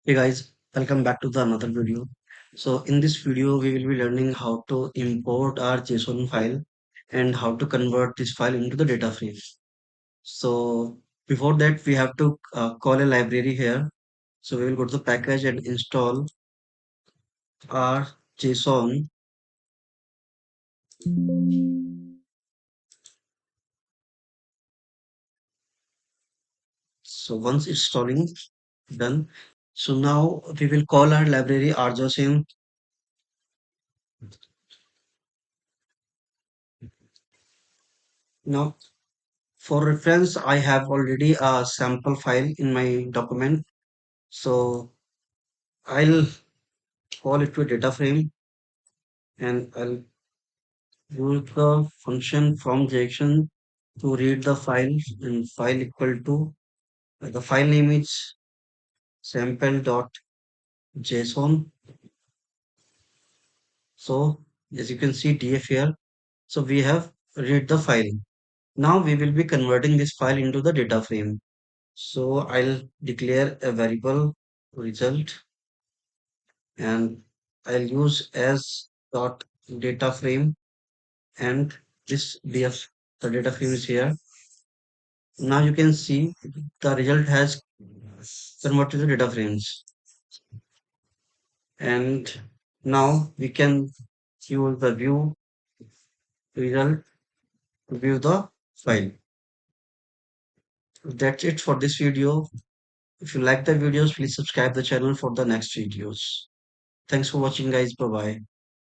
Hey guys, welcome back to the another video. So in this video, we will be learning how to import our JSON file and how to convert this file into the data frame. So before that, we have to call a library here. So we will go to the package and install our JSON. So once installing done, so now we will call our library rjson. Now for reference, I have already a sample file in my document. So I'll call it to a data frame and I'll use the function from JSON to read the file and file equal to the file name is sample.json. So as you can see df here. So we have read the file. Now we will be converting this file into the data frame. So I'll declare a variable result and I'll use as dot data frame and this df the data frame is here. Now you can see the result has converted to data frames, and now we can use the view result to view the file. That's it for this video. If you like the videos, please subscribe the channel for the next videos. Thanks for watching guys. Bye bye.